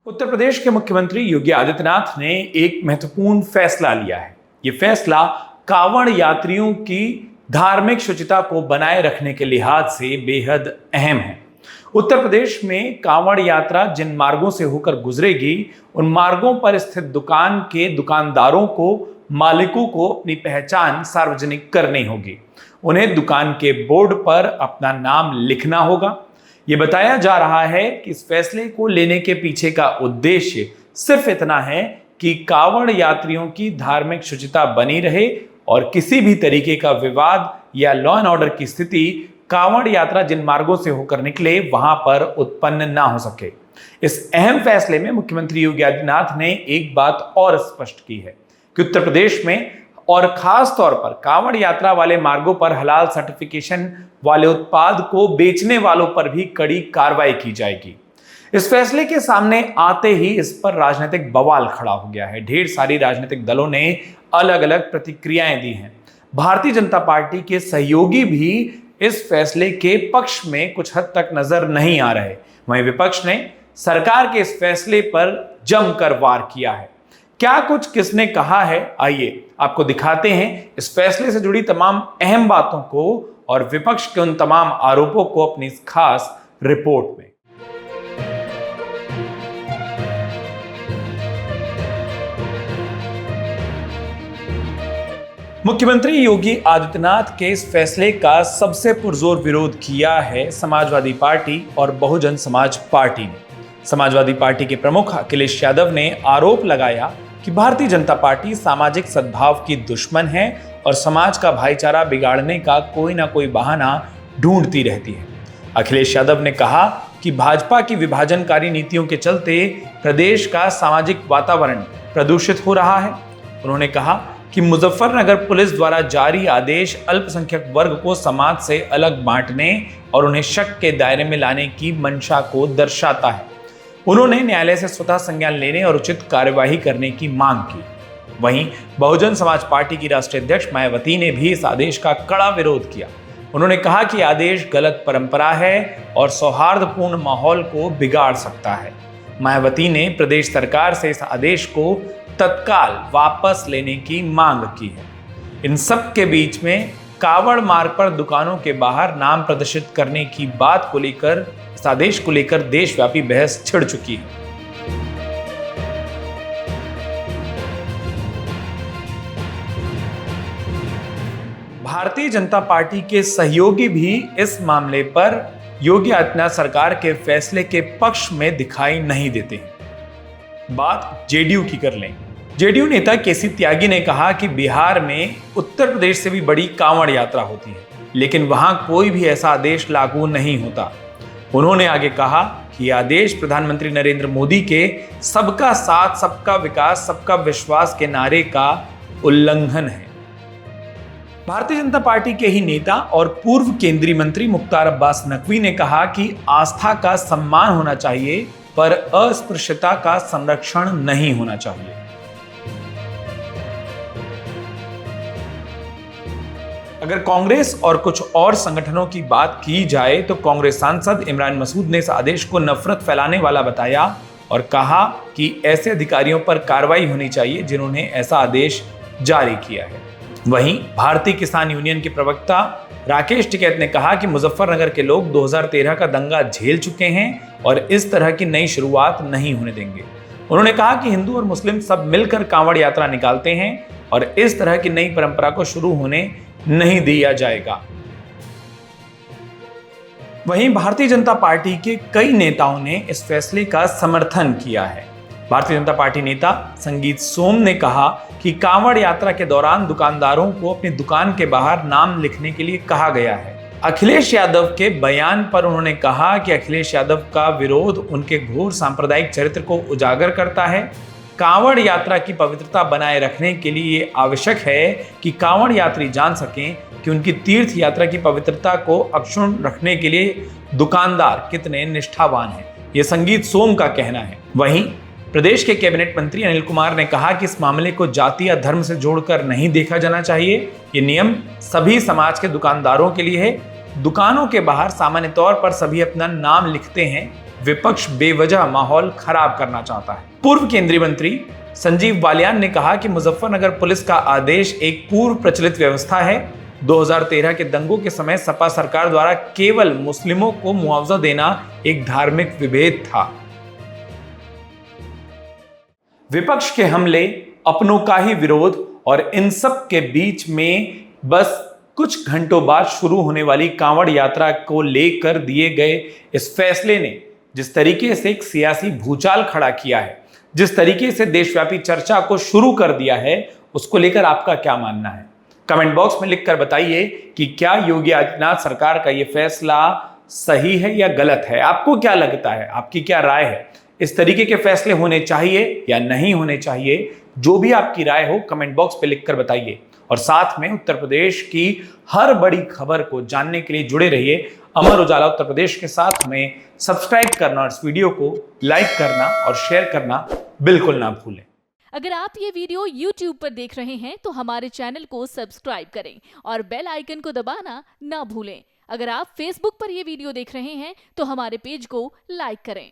उत्तर प्रदेश के मुख्यमंत्री योगी आदित्यनाथ ने एक महत्वपूर्ण फैसला लिया है। ये फैसला कांवड़ यात्रियों की धार्मिक शुचिता को बनाए रखने के लिहाज से बेहद अहम है। उत्तर प्रदेश में कांवड़ यात्रा जिन मार्गों से होकर गुजरेगी, उन मार्गों पर स्थित दुकान के दुकानदारों को, मालिकों को अपनी पहचान सार्वजनिक करनी होगी। उन्हें दुकान के बोर्ड पर अपना नाम लिखना होगा। ये बताया जा रहा है कि इस फैसले को लेने के पीछे का उद्देश्य सिर्फ इतना है कि कांवड़ यात्रियों की धार्मिक शुचिता बनी रहे और किसी भी तरीके का विवाद या लॉ एंड ऑर्डर की स्थिति कांवड़ यात्रा जिन मार्गों से होकर निकले वहां पर उत्पन्न ना हो सके। इस अहम फैसले में मुख्यमंत्री योगी आदित्यनाथ ने एक बात और स्पष्ट की है कि उत्तर प्रदेश में और खास तौर पर कांवड़ यात्रा वाले मार्गों पर हलाल सर्टिफिकेशन वाले उत्पाद को बेचने वालों पर भी कड़ी कार्रवाई की जाएगी। इस फैसले के सामने आते ही इस पर राजनीतिक बवाल खड़ा हो गया है। ढेर सारी राजनीतिक दलों ने अलग अलग प्रतिक्रियाएं दी हैं। भारतीय जनता पार्टी के सहयोगी भी इस फैसले के पक्ष में कुछ हद तक नजर नहीं आ रहे। वहीं विपक्ष ने सरकार के इस फैसले पर जमकर वार किया है। क्या कुछ किसने कहा है, आइए आपको दिखाते हैं इस फैसले से जुड़ी तमाम अहम बातों को और विपक्ष के उन तमाम आरोपों को अपनी इस खास रिपोर्ट में। मुख्यमंत्री योगी आदित्यनाथ के इस फैसले का सबसे पुरजोर विरोध किया है समाजवादी पार्टी और बहुजन समाज पार्टी ने। समाजवादी पार्टी के प्रमुख अखिलेश यादव ने आरोप लगाया कि भारतीय जनता पार्टी सामाजिक सद्भाव की दुश्मन है और समाज का भाईचारा बिगाड़ने का कोई ना कोई बहाना ढूंढती रहती है। अखिलेश यादव ने कहा कि भाजपा की विभाजनकारी नीतियों के चलते प्रदेश का सामाजिक वातावरण प्रदूषित हो रहा है। उन्होंने कहा कि मुजफ्फरनगर पुलिस द्वारा जारी आदेश अल्पसंख्यक वर्ग को समाज से अलग बांटने और उन्हें शक के दायरे में लाने की मंशा को दर्शाता है। उन्होंने न्यायालय से स्वतः संज्ञान लेने और उचित कार्यवाही करने की मांग की। वहीं बहुजन समाज पार्टी की राष्ट्रीय अध्यक्ष मायावती ने भी इस आदेश का कड़ा विरोध किया। उन्होंने कहा कि आदेश गलत परंपरा है और सौहार्दपूर्ण माहौल को बिगाड़ सकता है। मायावती ने प्रदेश सरकार से इस आदेश को तत्काल वापस लेने की मांग की है। इन सब के बीच में कांवड़ मार्ग पर दुकानों के बाहर नाम प्रदर्शित करने की बात को लेकर, इस आदेश को लेकर देशव्यापी बहस छिड़ चुकी है। भारतीय जनता पार्टी के सहयोगी भी इस मामले पर योगी आदित्यनाथ सरकार के फैसले के पक्ष में दिखाई नहीं देते हैं। बात जेडीयू की कर लें। जेडीयू नेता केसी त्यागी ने कहा कि बिहार में उत्तर प्रदेश से भी बड़ी कांवड़ यात्रा होती है, लेकिन वहां कोई भी ऐसा आदेश लागू नहीं होता। उन्होंने आगे कहा कि यह आदेश प्रधानमंत्री नरेंद्र मोदी के सबका साथ, सबका विकास, सबका विश्वास के नारे का उल्लंघन है। भारतीय जनता पार्टी के ही नेता और पूर्व केंद्रीय मंत्री मुख्तार अब्बास नकवी ने कहा कि आस्था का सम्मान होना चाहिए, पर अस्पृश्यता का संरक्षण नहीं होना चाहिए। अगर कांग्रेस और कुछ और संगठनों की बात की जाए तो कांग्रेस सांसद इमरान मसूद ने इस आदेश को नफरत फैलाने वाला बताया और कहा कि ऐसे अधिकारियों पर कार्रवाई होनी चाहिए जिन्होंने ऐसा आदेश जारी किया है। वहीं भारतीय किसान यूनियन के प्रवक्ता राकेश टिकैत ने कहा कि मुजफ्फरनगर के लोग 2013 का दंगा झेल चुके हैं और इस तरह की नई शुरुआत नहीं होने देंगे। उन्होंने कहा कि हिंदू और मुस्लिम सब मिलकर कांवड़ यात्रा निकालते हैं और इस तरह की नई परंपरा को शुरू होने नहीं दिया जाएगा। वहीं भारतीय जनता पार्टी के कई नेताओं ने इस फैसले का समर्थन किया है। भारतीय जनता पार्टी नेता संगीत सोम ने कहा कि कांवड़ यात्रा के दौरान दुकानदारों को अपनी दुकान के बाहर नाम लिखने के लिए कहा गया है। अखिलेश यादव के बयान पर उन्होंने कहा कि अखिलेश यादव का विरोध उनके घोर सांप्रदायिक चरित्र को उजागर करता है। कांवड़ यात्रा की पवित्रता बनाए रखने के लिए ये आवश्यक है कि कांवड़ यात्री जान सकें कि उनकी तीर्थ यात्रा की पवित्रता को अक्षुण्ण रखने के लिए दुकानदार कितने निष्ठावान हैं। ये संगीत सोम का कहना है। वहीं प्रदेश के कैबिनेट मंत्री अनिल कुमार ने कहा कि इस मामले को जाति या धर्म से जोड़कर नहीं देखा जाना चाहिए। ये नियम सभी समाज के दुकानदारों के लिए है। दुकानों के बाहर सामान्य तौर पर सभी अपना नाम लिखते हैं, विपक्ष बेवजह माहौल खराब करना चाहता है। पूर्व केंद्रीय मंत्री संजीव बालियान ने कहा कि मुजफ्फरनगर पुलिस का आदेश एक पूर्व प्रचलित व्यवस्था है। 2013 के दंगों के समय सपा सरकार द्वारा केवल मुस्लिमों को मुआवजा देना एक धार्मिक विभेद था। विपक्ष के हमले, अपनों का ही विरोध और इन सब के बीच में बस कुछ घंटों बाद शुरू होने वाली कांवड़ यात्रा को लेकर दिए गए इस फैसले ने जिस तरीके से एक सियासी भूचाल खड़ा किया है, जिस तरीके से देशव्यापी चर्चा को शुरू कर दिया है, उसको लेकर आपका क्या मानना है? कमेंट बॉक्स में लिखकर बताइए कि क्या योगी आदित्यनाथ सरकार का यह फैसला सही है या गलत है? आपको क्या लगता है? आपकी क्या राय है? इस तरीके के फैसले होने चाहिए या नहीं होने चाहिए? जो भी आपकी राय हो कमेंट बॉक्स पे लिखकर बताइए और साथ में उत्तर प्रदेश की हर बड़ी खबर को जानने के लिए जुड़े रहिए अमर उजाला उत्तर प्रदेश के साथ। हमें सब्सक्राइब करना और इस वीडियो को लाइक करना और शेयर करना बिल्कुल ना भूलें। अगर आप ये वीडियो YouTube पर देख रहे हैं तो हमारे चैनल को सब्सक्राइब करें और बेल आइकन को दबाना ना भूलें। अगर आप Facebook पर ये वीडियो देख रहे हैं तो हमारे पेज को लाइक करें।